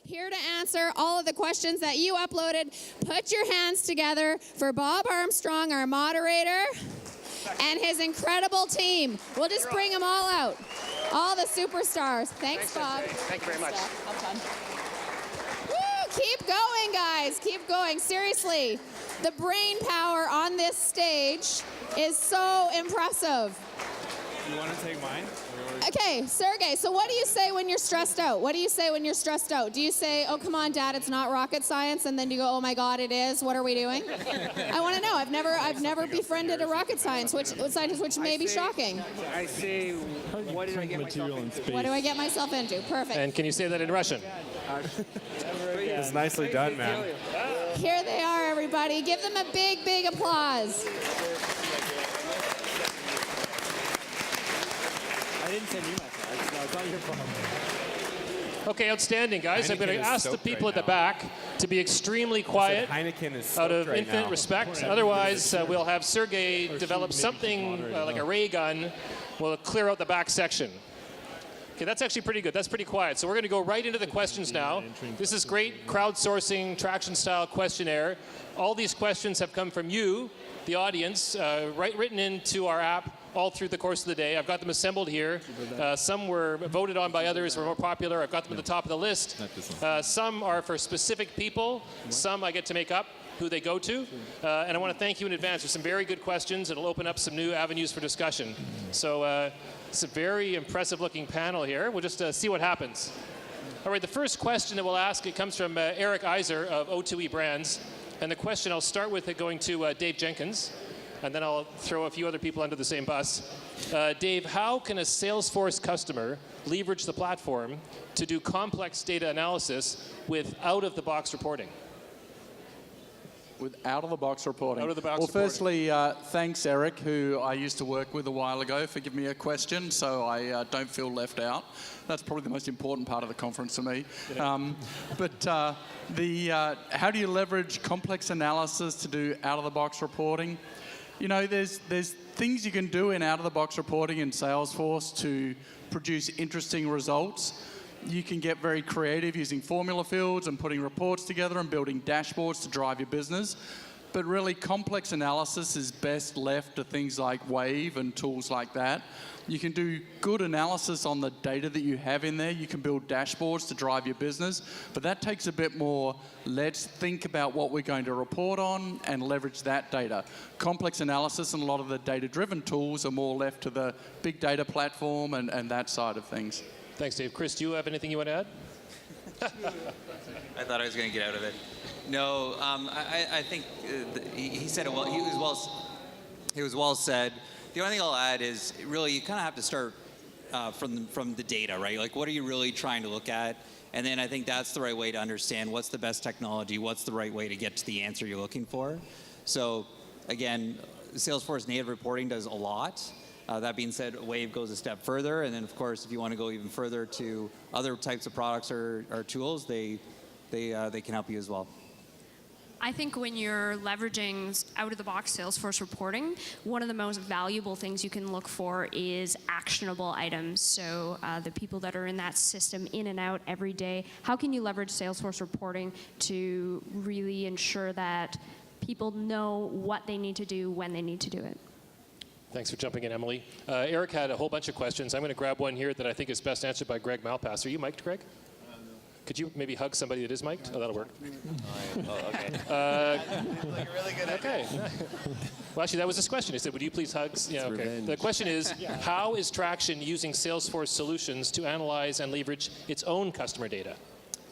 here to answer all of the questions that you uploaded. Put your hands together for Bob Armstrong, our moderator, and his incredible team. We'll just bring them all out. All the superstars. Thanks, Bob. Thank you very much. Woo, keep going, guys. Keep going. Seriously, the brain power on this stage is so impressive. You want to take mine? Okay, Sergey, so what do you say when you're stressed out? What do you say when you're stressed out? Do you say, oh, come on, Dad, it's not rocket science? And then you go, oh, my God, it is. What are we doing? I want to know. I've never befriended a rocket scientist, which may be shocking. I say, what did I get myself into? What do I get myself into? Perfect. And can you say that in Russian? It's nicely done, man. Here they are, everybody. Give them a big, big applause. I didn't send you my cards. No, it's not your fault. Okay, outstanding, guys. I'm going to ask the people at the back to be extremely quiet out of infinite respect. Otherwise, we'll have Sergey develop something like a ray gun. We'll clear out the back section. Okay, that's actually pretty good. That's pretty quiet. So we're going to go right into the questions now. This is great crowdsourcing, Traction-style questionnaire. All these questions have come from you, the audience, written into our app all through the course of the day. I've got them assembled here. Some were voted on by others, were more popular. I've got them at the top of the list. Some are for specific people. Some I get to make up who they go to. And I want to thank you in advance. There's some very good questions. It'll open up some new avenues for discussion. So it's a very impressive looking panel here. We'll just see what happens. All right, the first question that we'll ask, it comes from Eric Iser of O2E Brands. And the question I'll start with it going to Dave Jenkins. And then I'll throw a few other people under the same bus. Dave, how can a Salesforce customer leverage the platform to do complex data analysis with out-of-the-box reporting? With out-of-the-box reporting? Out-of-the-box reporting. reporting. Firstly, thanks, Eric, who I used to work with a while ago, for giving me a question, so I don't feel left out. That's probably the most important part of the conference for me. How do you leverage complex analysis to do out-of-the-box reporting? You know, there's things you can do in out-of-the-box reporting in Salesforce to produce interesting results. You can get very creative using formula fields and putting reports together and building dashboards to drive your business. But really, complex analysis is best left to things like Wave and tools like that. You can do good analysis on the data that you have in there. You can build dashboards to drive your business. But that takes a bit more, let's think about what we're going to report on and leverage that data. Complex analysis and a lot of the data-driven tools are more left to the big data platform and that side of things. Thanks, Dave. Chris, do you have anything you want to add? I thought I was going to get out of it. No, I think he said it well. He was well said. The only thing I'll add is really you kind of have to start from the data, right? Like, what are you really trying to look at? And then I think that's the right way to understand what's the best technology, what's the right way to get to the answer you're looking for. So again, Salesforce native reporting does a lot. That being said, Wave goes a step further. And then, of course, if you want to go even further to other types of products or tools, they can help you as well. I think when you're leveraging out-of-the-box Salesforce reporting, one of the most valuable things you can look for is actionable items. So the people that are in that system in and out every day, how can you leverage Salesforce reporting to really ensure that people know what they need to do when they need to do it? Thanks for jumping in, Emily. Eric had a whole bunch of questions. I'm going to grab one here that I think is best answered by Greg Malpass. Are you mic'd, Greg? Could you maybe hug somebody that is mic'd? Oh, that'll work. Oh, okay. Like a really good okay. Well, actually, that was his question. He said, would you please hug? Yeah, okay. Revenge. The question is, how is Traction using Salesforce solutions to analyze and leverage its own customer data?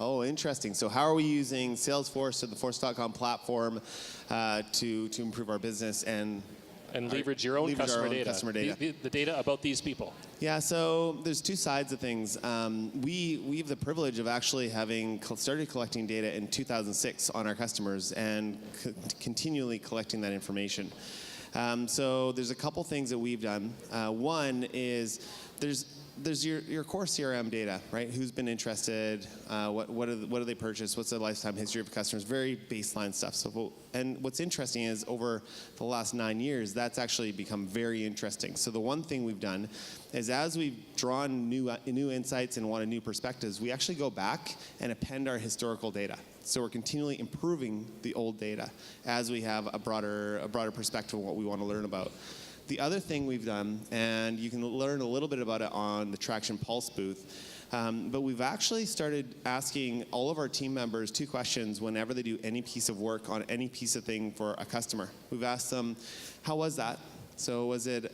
Oh, interesting. So how are we using Salesforce or the Force.com platform to improve our business and leverage your own customer data. The data about these people. Yeah, so there's two sides of things. We have the privilege of actually having started collecting data in 2006 on our customers and continually collecting that information. So there's a couple things that we've done. One is there's your core CRM data, right? Who's been interested? What do they purchase? What's the lifetime history of customers? Very baseline stuff. So And what's interesting is over the last 9 years, that's actually become very interesting. So the one thing we've done is as we've drawn new insights and wanted new perspectives, we actually go back and append our historical data. So we're continually improving the old data as we have a broader perspective of what we want to learn about. The other thing we've done, and you can learn a little bit about it on the Traction Pulse booth, but we've actually started asking all of our team members 2 questions whenever they do any piece of work on any piece of thing for a customer. We've asked them, how was that? So was it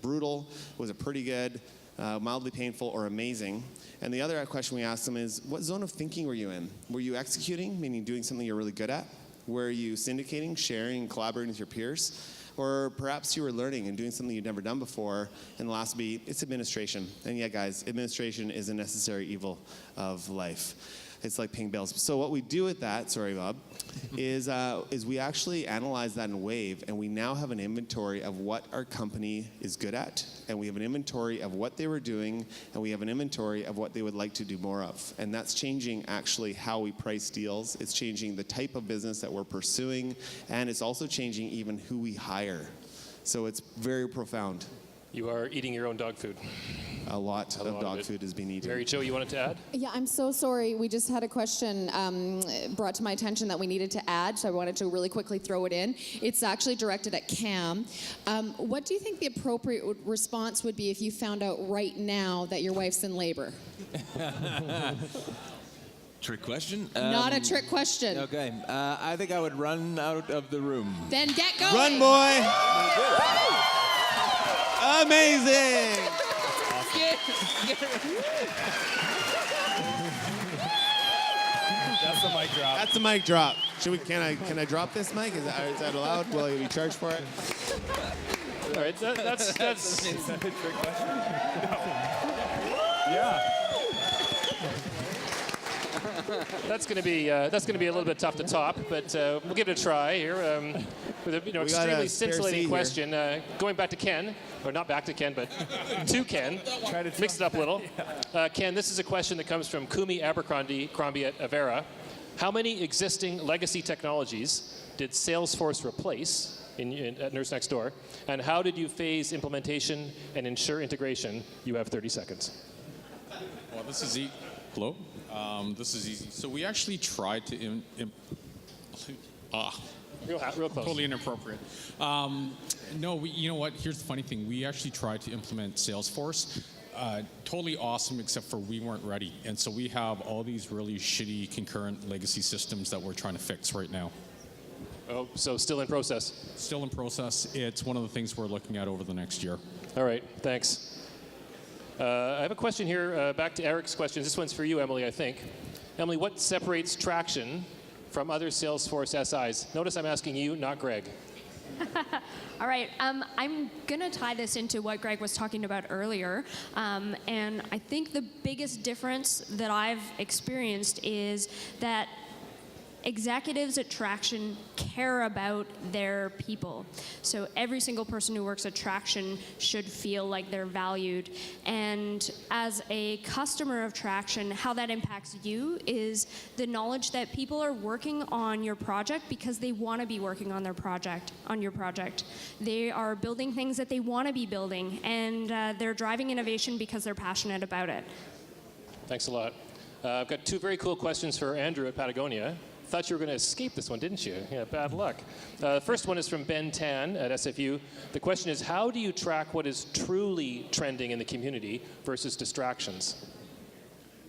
brutal? Was it pretty good? Mildly painful, or amazing? And the other question we asked them is, what zone of thinking were you in? Were you executing, meaning doing something you're really good at? Were you syndicating, sharing, and collaborating with your peers? Or perhaps you were learning and doing something you'd never done before. And the last B, it's administration. And yeah, guys, administration is a necessary evil of life. It's like paying bills. So what we do with that, sorry, Bob, is we actually analyze that in Wave, and we now have an inventory of what our company is good at, and we have an inventory of what they were doing, and we have an inventory of what they would like to do more of. And that's changing actually how we price deals. It's changing the type of business that we're pursuing, and it's also changing even who we hire. So it's very profound. You are eating your own dog food. A lot of dog food is being eaten. Mary Jo, you wanted to add? Yeah, I'm so sorry. We just had a question brought to my attention that we needed to add, so I wanted to really quickly throw it in. It's actually directed at Cam. What do you think the appropriate response would be if you found out right now that your wife's in labor? Trick question? Not a trick question. Okay. I think I would run out of the room. Then get going. Run, boy! Amazing! That's the mic drop. That's the mic drop. Can I drop this mic? Is that allowed? Will I be charged for it? All right, that's Is that a trick question? No. Yeah. That's going to be a little bit tough to top, but we'll give it a try here with a extremely scintillating question. Going back to Ken, or not back to Ken, but to Ken. Mix it up a little. Ken, this is a question that comes from Kumi Abercrombie at Avera. How many existing legacy technologies did Salesforce replace at Nurse Next Door, and how did you phase implementation and ensure integration? You have 30 seconds. Well, this is Hello. This is easy. So we actually tried to real close. Totally inappropriate. No, you know what? Here's the funny thing. We actually tried to implement Salesforce. Totally awesome, except for we weren't ready. And so we have all these really shitty concurrent legacy systems that we're trying to fix right now. Oh, so still in process? Still in process. It's one of the things we're looking at over the next year. All right, thanks. I have a question here, back to Eric's questions. This one's for you, Emily, I think. Emily, what separates Traction from other Salesforce SIs? Notice I'm asking you, not Greg. All right, I'm going to tie this into what Greg was talking about earlier. And I think the biggest difference that I've experienced is that executives at Traction care about their people. So every single person who works at Traction should feel like they're valued. And as a customer of Traction, how that impacts you is the knowledge that people are working on your project because they want to be working on your project. They are building things that they want to be building, and they're driving innovation because they're passionate about it. Thanks a lot. I've got 2 very cool questions for Andrew at Patagonia. Thought you were going to escape this one, didn't you? Yeah, bad luck. The first one is from Ben Tan at SFU. The question is, how do you track what is truly trending in the community versus distractions?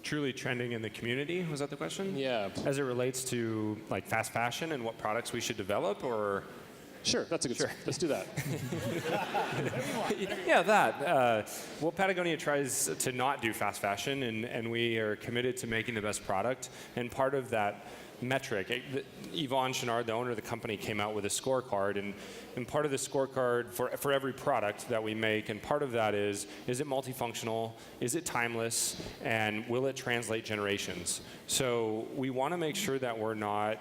Truly trending in the community, was that the question? Yeah. As it relates to like fast fashion and what products we should develop, or? Sure, that's a good Let's do that. Yeah, that. Well, Patagonia tries to not do fast fashion, and we are committed to making the best product. And part of that metric, Yvonne Chenard, the owner of the company, came out with a scorecard, and part of the scorecard for every product that we make, and part of that is it multifunctional, is it timeless, and will it translate generations? So we want to make sure that we're not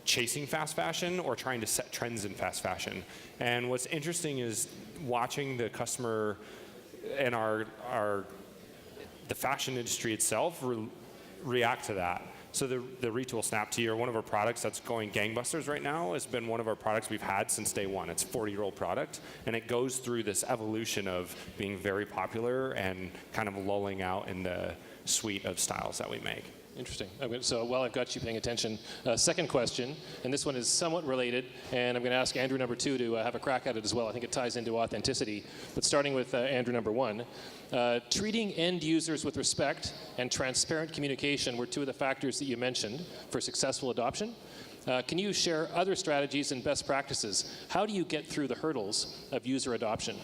chasing fast fashion or trying to set trends in fast fashion. And what's interesting is watching the customer and the fashion industry itself react to that. So the Retool Snap Tee, or one of our products that's going gangbusters right now, has been one of our products we've had since day one. It's a 40-year-old product, and it goes through this evolution of being very popular and kind of lulling out in the suite of styles that we make. Interesting. So while I've got you paying attention, second question, and this one is somewhat related, and I'm going to ask Andrew number 2 to have a crack at it as well. I think it ties into authenticity. But starting with Andrew number 1, treating end users with respect and transparent communication were 2 of the factors that you mentioned for successful adoption. Can you share other strategies and best practices? How do you get through the hurdles of user adoption?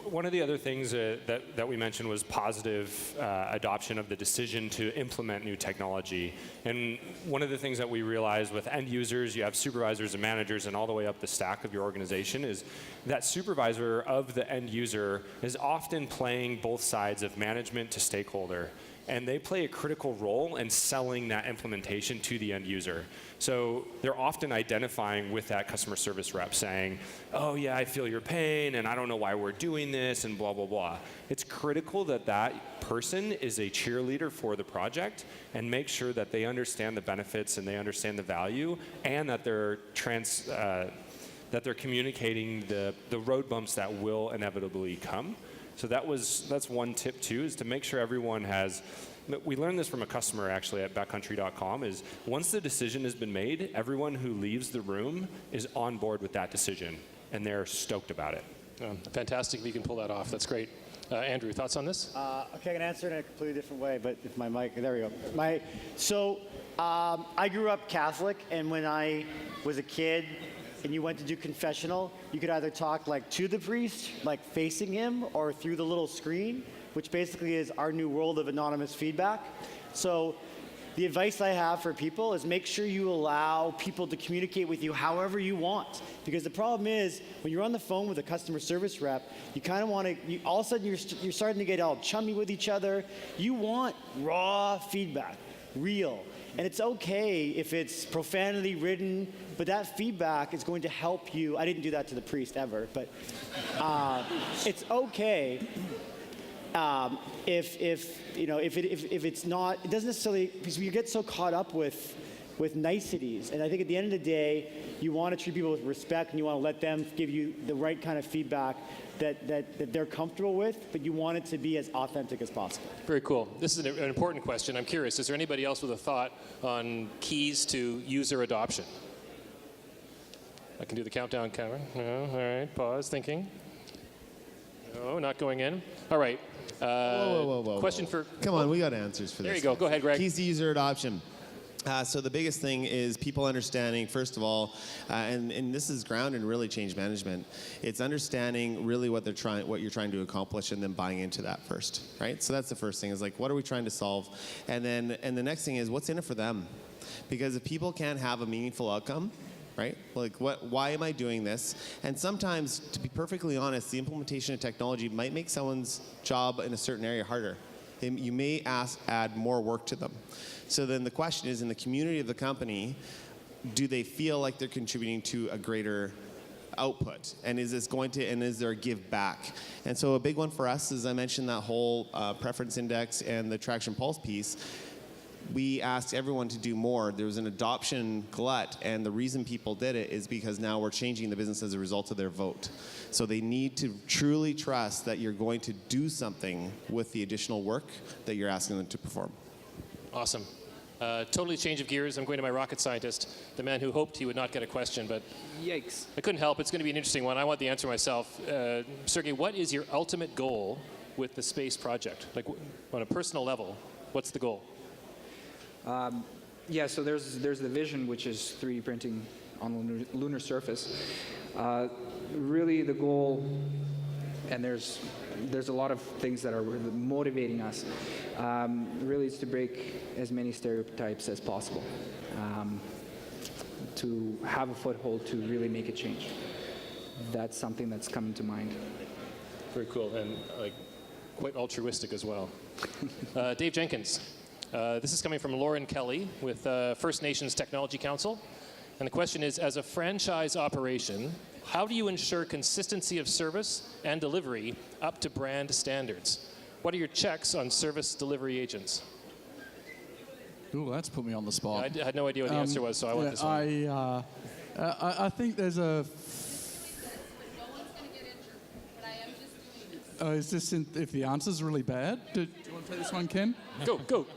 One of the other things that we mentioned was positive adoption of the decision to implement new technology. And one of the things that we realized with end users, you have supervisors and managers and all the way up the stack of your organization, is that supervisor of the end user is often playing both sides of management to stakeholder. And they play a critical role in selling that implementation to the end user. So they're often identifying with that customer service rep saying, oh yeah, I feel your pain and I don't know why we're doing this and blah, blah, blah. It's critical that that person is a cheerleader for the project and make sure that they understand the benefits and they understand the value, and that they're communicating the road bumps that will inevitably come. So that's one tip too, is to make sure everyone has, we learned this from a customer actually at backcountry.com, is once the decision has been made, everyone who leaves the room is on board with that decision and they're stoked about it. Fantastic if you can pull that off. That's great. Andrew, thoughts on this? Okay, I can answer it in a completely different way, but if my mic, there we go. I grew up Catholic, and when I was a kid, and you went to do confessional, you could either talk like to the priest, like facing him, or through the little screen, which basically is our new world of anonymous feedback. So the advice I have for people is make sure you allow people to communicate with you however you want. Because the problem is, when you're on the phone with a customer service rep, you kind of want to, all of a sudden you're starting to get all chummy with each other. You want raw feedback, real. And it's okay if it's profanity ridden, but that feedback is going to help you. I didn't do that to the priest ever, but it's okay if it's not. It doesn't necessarily, because you get so caught up with niceties. And I think at the end of the day, you want to treat people with respect, and you want to let them give you the right kind of feedback that they're comfortable with, but you want it to be as authentic as possible. Very cool. This is an important question. I'm curious, is there anybody else with a thought on keys to user adoption? I can do the countdown camera. No, all right, pause, thinking. No, not going in. All right. Whoa. Question for... Come on, we got answers for this. There you go. Go ahead, Greg. Keys to user adoption. So the biggest thing is people understanding, first of all, and this is grounded in really change management. It's understanding really what you're trying to accomplish, and then buying into that first, right? So that's the first thing, is like, what are we trying to solve? And the next thing is, what's in it for them? Because if people can't have a meaningful outcome, right? Like, why am I doing this? And sometimes, to be perfectly honest, the implementation of technology might make someone's job in a certain area harder. You may add more work to them. So then the question is, in the community of the company, do they feel like they're contributing to a greater output? And is there a give back? And so a big one for us, as I mentioned, that whole preference index and the Traction Pulse piece, we asked everyone to do more. There was an adoption glut, and the reason people did it is because now we're changing the business as a result of their vote. So they need to truly trust that you're going to do something with the additional work that you're asking them to perform. Awesome. Totally change of gears. I'm going to my rocket scientist, the man who hoped he would not get a question, but yikes. I couldn't help. It's going to be an interesting one. I want the answer myself. Sergey, what is your ultimate goal with the space project? Like, on a personal level, what's the goal? Yeah, so there's the vision, which is 3D printing on the lunar surface. Really the goal, and there's a lot of things that are motivating us, really is to break as many stereotypes as possible, to have a foothold to really make a change. That's something that's coming to mind. Very cool, and quite altruistic as well. Dave Jenkins. This is coming from Lauren Kelly with First Nations Technology Council. And the question is, as a franchise operation, how do you ensure consistency of service and delivery up to brand standards? What are your checks on service delivery agents? Ooh, that's put me on the spot. I had no idea what the answer was, so I went this way. I think there's a... is this if the answer's really bad? Do you want to take this one, Ken? Go.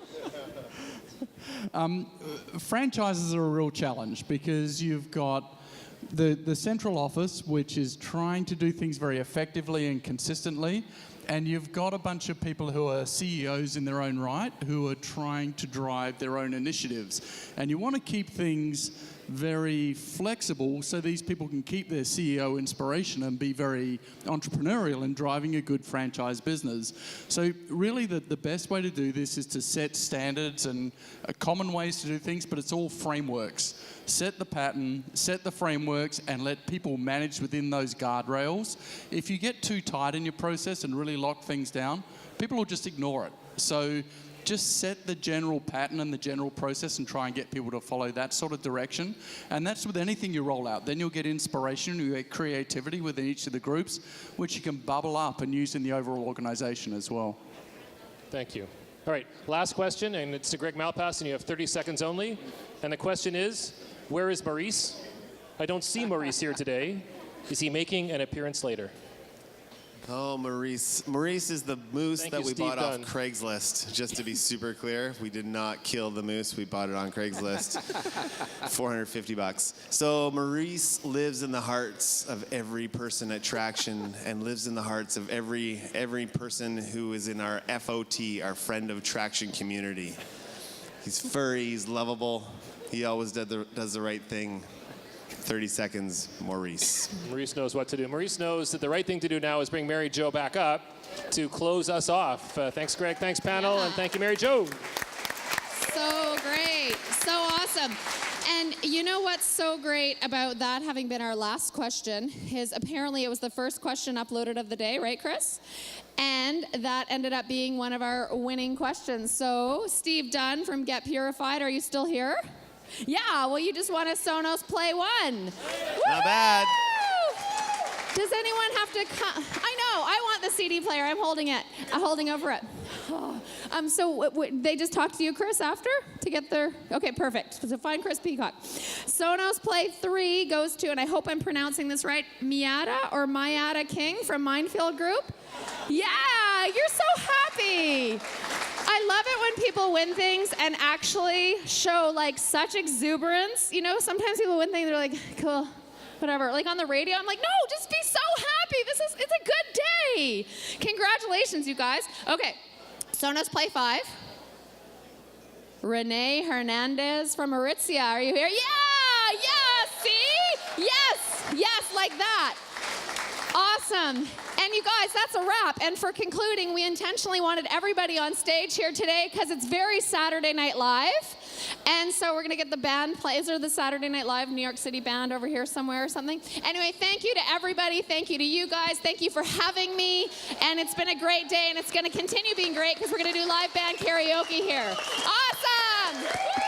Franchises are a real challenge because you've got the central office, which is trying to do things very effectively and consistently, and you've got a bunch of people who are CEOs in their own right who are trying to drive their own initiatives. And you want to keep things very flexible so these people can keep their CEO inspiration and be very entrepreneurial in driving a good franchise business. So really the best way to do this is to set standards and common ways to do things, but it's all frameworks. Set the pattern, set the frameworks, and let people manage within those guardrails. If you get too tight in your process and really lock things down, people will just ignore it. So just set the general pattern and the general process and try and get people to follow that sort of direction. And that's with anything you roll out. Then you'll get inspiration, you'll get creativity within each of the groups, which you can bubble up and use in the overall organization as well. Thank you. All right, last question, and it's to Greg Malpass, and you have 30 seconds only. And the question is, where is Maurice? I don't see Maurice here today. Is he making an appearance later? Oh, Maurice. Maurice is the moose that we bought off Craigslist. Just to be super clear, we did not kill the moose. We bought it on Craigslist. $450. So Maurice lives in the hearts of every person at Traction and lives in the hearts of every person who is in our FOT, our Friend of Traction community. He's furry, he's lovable. He always does the right thing. 30 seconds, Maurice. Maurice knows what to do. Maurice knows that the right thing to do now is bring Mary Jo back up to close us off. Thanks, Greg. Thanks, panel. And thank you, Mary Jo. So great. So awesome. And you know what's so great about that having been our last question is apparently it was the first question uploaded of the day, right, Chris? And that ended up being one of our winning questions. So Steve Dunn from Get Purified, are you still here? Yeah, well, you just won a Sonos Play 1. Not bad. Does anyone have to come? I know, I want the CD player. I'm holding it. I'm holding over it. So they just talked to you, Chris, after to get their... Okay, perfect. So find Chris Peacock. Sonos Play 3 goes to, and I hope I'm pronouncing this right, Mayada King from Minefield Group. Yeah, you're so happy. I love it when people win things and actually show like such exuberance. You know, sometimes people win things, they're like, cool, whatever. Like on the radio, I'm like, no, just be so happy. It's a good day. Congratulations, you guys. Okay, Sonos Play 5. Renee Hernandez from Aritzia, are you here? Yeah, see? Yes, like that. Awesome. And you guys, that's a wrap. And for concluding, we intentionally wanted everybody on stage here today because it's very Saturday Night Live. And so we're going to get the band play. Is there the Saturday Night Live New York City band over here somewhere or something? Anyway, thank you to everybody. Thank you to you guys. Thank you for having me. And it's been a great day, and it's going to continue being great because we're going to do live band karaoke here. Awesome!